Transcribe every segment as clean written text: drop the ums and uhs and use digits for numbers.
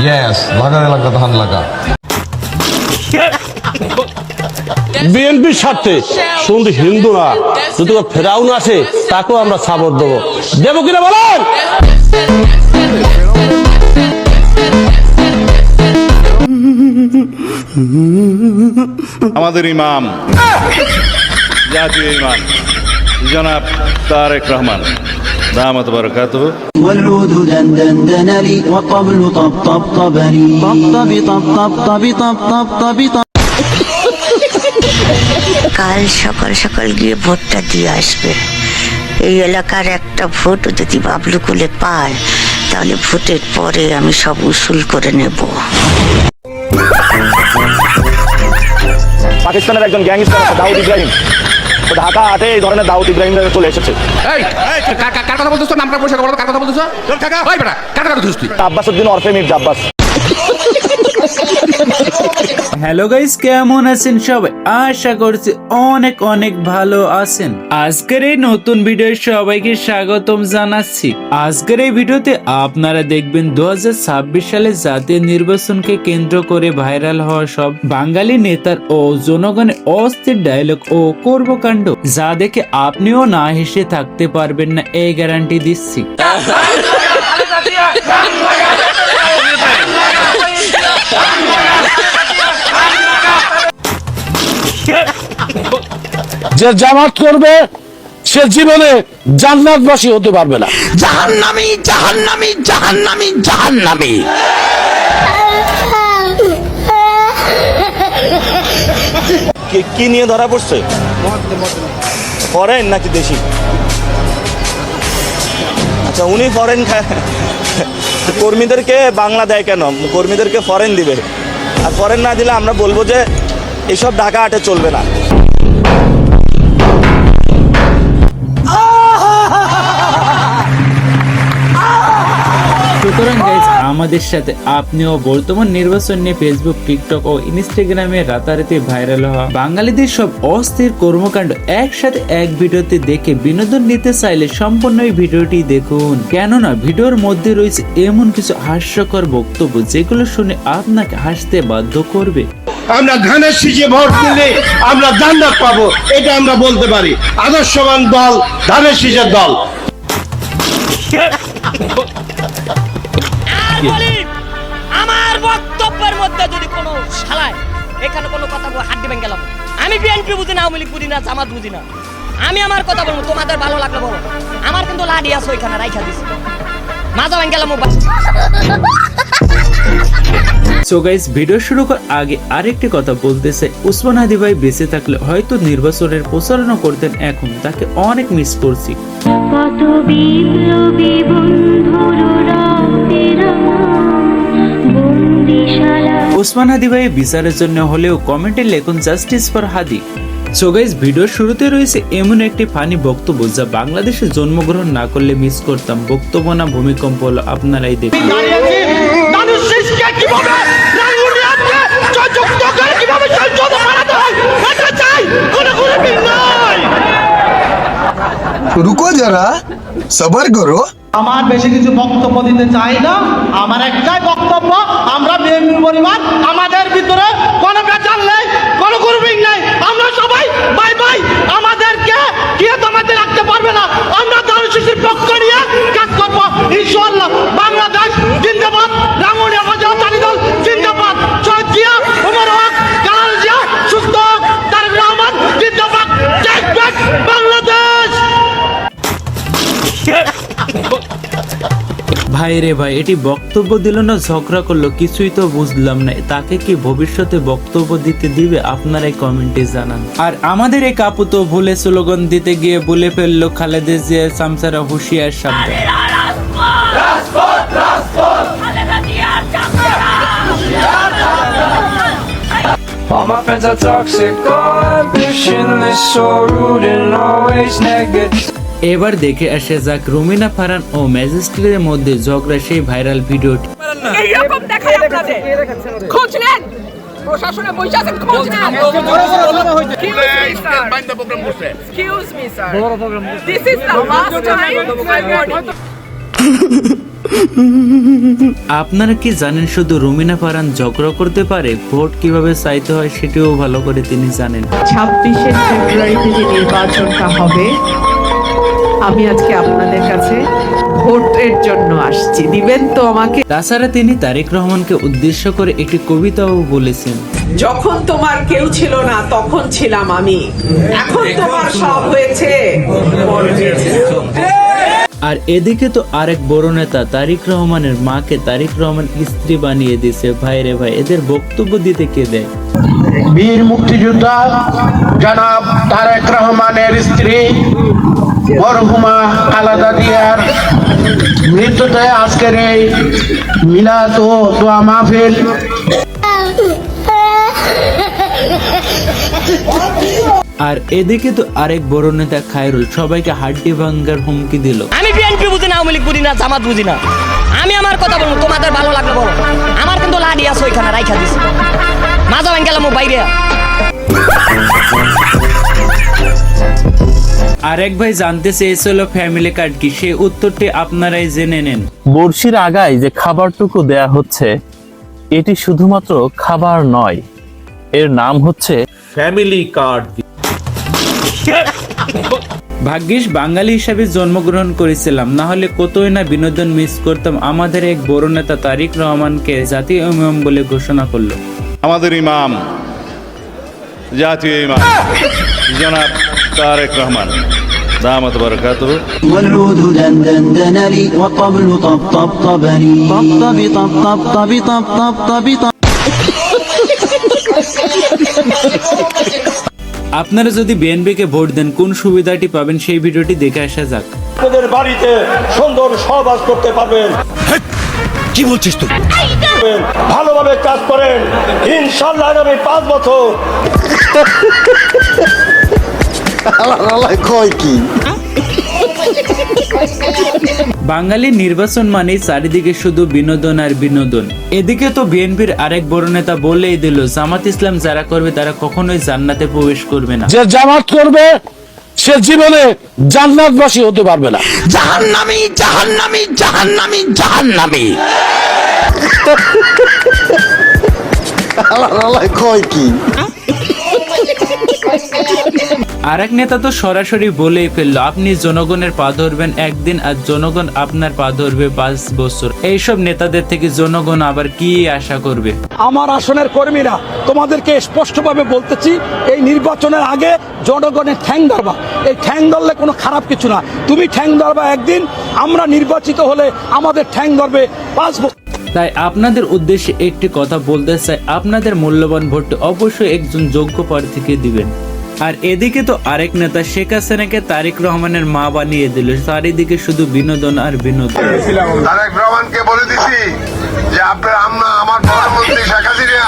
Yes, লাগা লাগা ধান লাগা। বিএনপির স্বার্থে শুধু হিন্দু না, যদি ফেরাউন আসে তাকেও আমরা সাপোর্ট দেবো। দেবো কিনা বলেন? আমাদের ইমাম, জাতীয় ইমাম জনাব তারেক রহমান দামাত বারাকাতুহু। والعود دندن دنلي والطبل طب طب طبلي طب طب طب طب طب طب طب طب طب কাল সকাল সকাল গিয়ে ভোটটা দিয়ে আসবে। এই এলাকার একটা ভোট যদি বাবলু কুলে পায় তাহলে ভোটের পরে আমি সব উসুল করে নেব। পাকিস্তানের একজন গ্যাংস্টার আছে দাউদ ইব্রাহিম, তো ঢাকা হাটে এই ধরনের দাউদ ইব্রাহিম চলে এসেছে। কার কথা বলতেছ? নামটা পরিষ্কার বলো, কার কথা বলতেছ? ওই বেটা, কার কথা বলছিস তুই? আব্বাস উদ্দিন ওরফে মির্জা আব্বাস। হ্যালো গাইস, কেমন আছেন সবাই? আশা করছি অনেক অনেক ভালো আছেন। আজকের এই নতুন ভিডিও সবাইকে স্বাগতম জানাচ্ছি। আজকের এই ভিডিওতে আপনারা দেখবেন 2026 সালে জাতীয় নির্বাচনকে কেন্দ্র করে ভাইরাল হওয়া সব বাঙালি নেতার ও জনগণের অস্থির ডায়লগ ও কর্মকাণ্ড, যা দেখে আপনিও না হেসে থাকতে পারবেন না, এই গ্যারান্টি দিচ্ছি। যে জামাত করবে সে জীবনে জান্নাতবাসী হতে পারবে না। জাহান্নামী জাহান্নামী জাহান্নামী জাহান্নামী। কি নিয়ে ধরা পড়ছে? ফরেন নাকি দেশি? আচ্ছা, উনি ফরেন কর্মীদেরকে বাংলা দেয় কেন? কর্মীদেরকে ফরেন দিবে, আর ফরেন না দিলে আমরা বলবো যে এসব ঢাকা হাটে চলবে না। সুতরাং গাইজ, আমাদের সাথে আপনিও বর্তমান নির্বাচন নিয়ে ফেসবুক, টিকটক ও ইনস্টাগ্রামে রাতারাতি ভাইরাল হওয়া বাঙালিদের সব অস্থির কর্মকাণ্ড একসাথে এক ভিডিওতে দেখে বিনোদন নিতে চাইলে সম্পূর্ণ এই ভিডিওটি দেখুন। কেননা ভিডিওর মধ্যে রয়েছে এমন কিছু হাস্যকর বক্তব্য যেগুলো শুনে আপনাকে হাসতে বাধ্য করবে। আমরা ধানের শীষে ভোট দিলে আমরা জান্নাত পাবো, এটা আমরা বলতে পারি। আদর্শবান দল ধানের শীষের দল। আমার বক্তব্যের মধ্যে যদি কোনো শালায় এখানে কোনো কথা হাত দিবেন গেলাম, আমি বিএনপি বুঝি না, আওয়ামী লীগ বুঝি না, জামাত বুঝি না, আমি আমার কথা বলবো, তোমাদের ভালো লাগলে বলো। আমার কিন্তু লাডি আছে ওইখানে রাইখা দিছি, মাজা ভাঙ গেলাম। সো গাইস, ভিডিও শুরু করার আগে আরেকটি কথা বলতে চাই। ওসমান হাদি ভাই বেঁচে থাকলে হয়তো নির্বাচনের প্রচারণা করতেন, এখন তাকে অনেক মিস করছি। কত বিপ্লবী বন্ধুরা বন্দিশালা। ওসমান হাদি ভাই বিচারের জন্য হলেও কমেন্টে লিখুন justice for Hadi. So guys, ভিডিওর শুরুতে রয়েছে এমন একটি ফানি বক্তব্য যা বাংলাদেশে জন্মগ্রহণ না করলে মিস করতাম। বক্তব্য না ভূমিকম্প হলো, আপনারাই দেখুন। রুকো যারা, সবার করো। আমার বেশি কিছু বক্তব্য দিতে চাই না, আমার একটাই বক্তব্য, আমরা বিএনপি পরিবার, আমাদের ভিতরে কোনো বেচার নেই, কোনো গ্রুপিং নেই, আমরা সবাই বাই বাই। আমাদেরকে কেউ তোমাদের রাখতে পারবে না, আমরা ধানের শীষের পক্ষ নিয়ে কাজ করবো ইনশাআল্লাহ। বাংলাদেশ জিন্দাবাদ, রাঙ্গুনিয়া উপজেলা জাতীয় দল জিন্দাবাদ, শহীদ জিয়া, ওমর হক, কালাল জিয়া সুস্থ হোক, তারেক রহমান জিন্দাবাদ, জয় জয় বাংলাদেশ। ভাই রে ভাই, এটি বক্তব্য দিল না ঝগড়া করলো, কিছুই তো বুঝলাম না। তাকে কি ভবিষ্যতে বক্তব্য দিতে দিবে? আপনারাই কমেন্টে জানান। আর আমাদের এই কাপু তো ভুলে স্লোগান দিতে গিয়ে বলে ফেললো খালেদা জিয়া সামসারা হুঁশিয়ার শব্দ। All my friends are toxic, all ambitionless, so rude and always negative. এবার দেখে আসে যাক রুমিনা ফারহান ও ম্যাজিস্ট্রেটের মধ্যে ঝগড়া সেই ভাইরাল ভিডিওটি। এইরকম দেখায় আপনাদের খোঁজ নেন, প্রশাসনে বসে আছেন, খোঁজ নেন। Excuse me, sir. This is the last time. আপনারা কি জানেন শুধু রুমিনা ফারহান ঝগড়া করতে পারে, ভোট কিভাবে চাইতে হয় সেটাও ভালো করে তিনি জানেন। 26শে ফেব্রুয়ারিতে যে নির্বাচনটা হবে, আমি আজকে আপনাদের কাছে ভোটের জন্য আসছি, দিবেন তো আমাকে? তাছাড়া তিনি তারেক রহমানকে উদ্দেশ্য করে একটি কবিতাও বলেছেন, যখন তোমার কেউ ছিল না তখন ছিলাম আমি, এখন তোমার সব হয়েছে। আর এদিকে তো আরেক বড় নেতা তারেক রহমানের মাকে তারেক রহমান স্ত্রী বানিয়ে দিয়েছে। ভাই রে ভাই, এদের বক্তব্য দিতে কে দেয়? বীর মুক্তিযোদ্ধা জনাব তারেক রহমানের স্ত্রী মরহুমা খালেদা জিয়ার মৃত্যুতে আজকের এই মিলাদ ও দোয়া মাহফিল। আর এদিকে তো আরেক বড় নেতা খায়রুল সবাইকে হাড্ডি ভাঙ্গার হুমকি দিল। আমি বিএনপি বুঝি না, আওয়ামী লীগ বুঝি না, জামাত বুঝি না। আমি আমার কথা বলবো, তোমাদের ভালো লাগলে বলো। আমার কিন্তু লাডি আছে ওইখানে রাইখা দিছি, মাজা ভাঙ গেলাম বাইরে। আরেক ভাই জানতে চেয়েছিল ফ্যামিলি কার্ড কি, সেই উত্তরটি আপনারাই জেনে নেন। বড়শির আগায় যে খাবারটুকু দেয়া হচ্ছে, এটি শুধুমাত্র খাবার নয়, এর নাম হচ্ছে ফ্যামিলি কার্ড। ভাগ্যিস বাঙালি হিসাবে জন্মগ্রহণ করেছিলাম, না হলে কতই না বিনোদন মিস করতাম। আমাদের এক বড় নেতা তারেক রহমানকে জাতীয় ইমাম বলে ঘোষণা করলো। আমাদের ইমাম, জাতীয় ইমাম জনাব তারেক রহমান দামাত বারাকাতুহু। والعود دندن لي والطبل طبطبني طبطب طبطب طبطب طب. আপনারা যদি বিএনপিকে ভোট দেন কোন সুবিধাটি পাবেন সেই ভিডিওটি দেখে আসা যাক। আপনাদের বাড়িতে সুন্দর সহবাস করতে পারবেন। কি বলছিস তুই? ভালোভাবে কাজ করেন, ইনশাআল্লাহ আগামী 5 বছর। কয় কি বাঙালি নির্বাচন মানে চারিদিকে শুধু বিনোদন আর বিনোদন। এদিকে তো বিএনপির আরেক বড় নেতা বলেই দিল, জামাত ইসলাম যারা করবে তারা কখনোই জান্নাতে প্রবেশ করবে না। যে জামাত করবে সে জীবনে জান্নাতবাসী হতে পারবে না। জাহান্নামী জাহান্নামী জাহান্নামী জাহান্নামী। কয় কি আরেক নেতা তো সরাসরি বলেই ফেললো, আপনি জনগণের পা ধরবেন একদিন আর জনগণ আপনার পা ধরবে 5 বছর। এইসব নেতাদের থেকে জনগণ আবার কি আশা করবে? আমার আসনের কর্মীরা তোমাদেরকে স্পষ্টভাবে বলতেছি, এই নির্বাচনের আগে জনগণের ঠ্যাং ধরবা। এই ঠ্যাং ধরলে কোনো খারাপ কিছু না, তুমি ঠ্যাং ধরবা একদিন, আমরা নির্বাচিত হলে আমাদের ঠ্যাং ধরবে 5 বছর। তাই আপনাদের উদ্দেশ্যে একটি কথা বলতে চাই, আপনাদের মূল্যবান ভোট অবশ্যই একজন যোগ্য প্রার্থীকে দিবেন। আর এদিকে তো আরেক নেতা শেখ হাসিনাকে তারেক রহমানের মা বানিয়ে দিল। চারিদিকে শুধু বিনোদন আর বিনোদন। তারেক রহমানকে বলে দিছি যে আপনার আমার প্রধানমন্ত্রী শেখ হাসিনা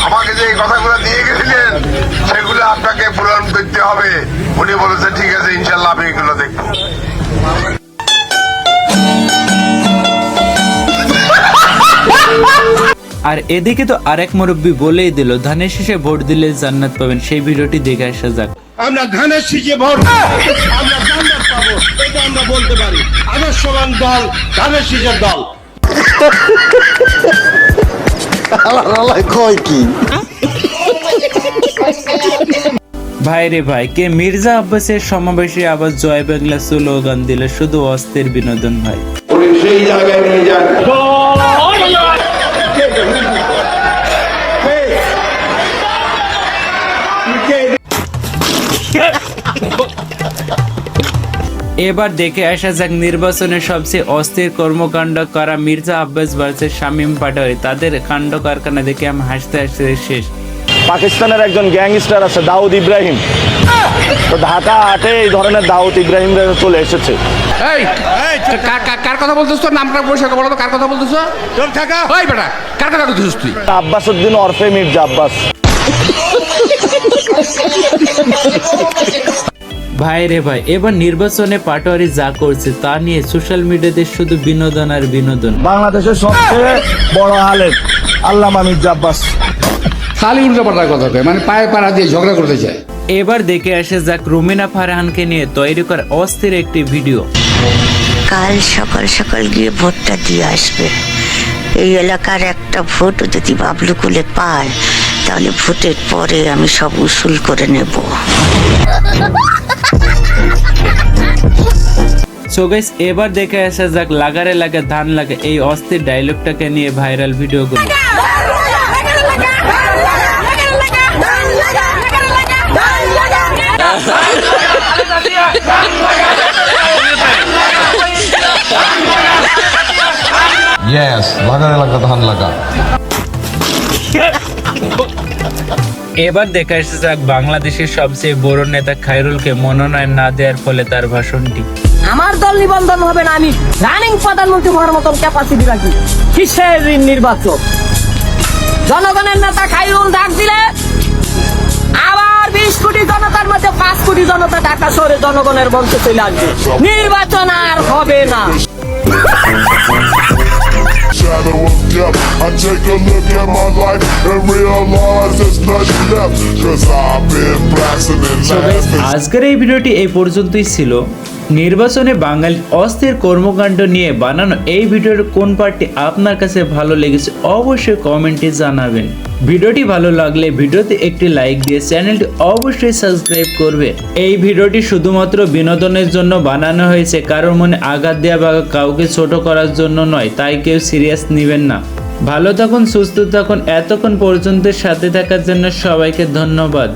আমাকে যে কথাগুলো দিয়ে গেছিলেন সেগুলো আপনাকে পূরণ করতে হবে। উনি বলেছে ঠিক আছে, ইনশাল্লাহ আমি এগুলো দেখবো। আর এদিকে তো আরেক মুরব্বী বলেই দিল, ধানের শীষে ভোট দিলে জান্নাত পাবেন। সেই ভিডিওটি দেখে আসা যাক। আমরা ধানের শীষে ভোট, আমরা জান্নাত পাবো, এটা আমরা বলতে পারি। আদর্শবান দল ধানের শীষের দল। কয় কি ভাই রে ভাই, কে মির্জা আব্বাসের সমাবেশে আবার জয় বাংলা স্লোগান দিল, শুধু অস্থির বিনোদন ভাই। সেই জায়গায় নিয়ে যান। এবার দেখে আসা যাক নির্বাচনের সবচেয়ে অস্থির কর্মকাণ্ড করা মির্জা আব্বাস ভার্সেস শামীম পাটোয়ারি। তাদের কাণ্ড কারখানা দেখে আমি হাসতে হাসতে শেষ। পাকিস্তানের একজন গ্যাংস্টার আছে দাউদ ইব্রাহিম, তো ঢাকা হাটে এই ধরনের দাউদ ইব্রাহিম চলে এসেছে। এই কার কথা বলছিস? তোর নামটা পরিষ্কার বলো তো, কার কথা বলছিস? চল থাকা। ওই বেটা, কার কথা বলছিস তুই? আব্বাস উদ্দিন ওরফে মির্জা আব্বাস। ভাই রে ভাই, এবার নির্বাচনে পাটোয়ারি যা করছে তা নিয়ে সোশ্যাল মিডিয়াতে শুধু বিনোদন আর বিনোদন। বাংলাদেশের সবচেয়ে বড় আলেম আল্লামা মির্জা আব্বাস খালি উল্টাপাল্টা কথা কয়, মানে পায়ে পাড়া দিয়ে ঝগড়া করতে চায়। এবার দেখে আসা যাক রুমিনা ফারহানকে নিয়ে তৈরি করা অস্থির একটি ভিডিও। কাল সকাল সকাল গিয়ে ভোটটা দিয়ে আসবে। এই এলাকার একটা ভোট যদি বাবলু কুলে পায় তাহলে ভোটের পরে আমি সব উসুল করে নেব। সো গাইস, এবার দেখে আসা যাক লাগারে লাগে ধান লাগে এই অস্থির ডায়লগটাকে নিয়ে ভাইরাল ভিডিওগুলো। ইয়েস, লাগারে লাগা ধান লাগা। এবার দেখে আসা যাক বাংলাদেশের সবচেয়ে বড় নেতা খায়রুলকে মনোনয়ন না দেওয়ার ফলে তার ভাষণটি। আমার দল নিবন্ধন হবে না, আমি রানিং প্রধানমন্ত্রী হওয়ার মতন ক্যাপাসিটি রাখি। কিসের নির্বাচন? জনগণের নেতা খায়রুল ডাক দিলে আবার 20 কোটি জনতার মধ্যে 5 কোটি জনতা ঢাকা শহরে জনগণের মঞ্চে চলে আসবে। নির্বাচন আর হবে না। আজকের এই ভিডিওটি এই পর্যন্তই ছিল। নির্বাচনে বাঙালি অস্থির কর্মকাণ্ড নিয়ে বানানো এই ভিডিওর কোন পার্টটি আপনার কাছে ভালো লেগেছে অবশ্যই কমেন্টে জানাবেন। ভিডিওটি ভালো লাগলে ভিডিওতে একটি লাইক দিয়ে চ্যানেলটি অবশ্যই সাবস্ক্রাইব করবে। এই ভিডিওটি শুধুমাত্র বিনোদনের জন্য বানানো হয়েছে, কারোর মনে আঘাত দেওয়া বা কাউকে ছোট করার জন্য নয়, তাই কেউ সিরিয়াস নেবেন না। ভালো থাকুন, সুস্থ থাকুন। এতক্ষণ পর্যন্ত সাথে থাকার জন্য সবাইকে ধন্যবাদ।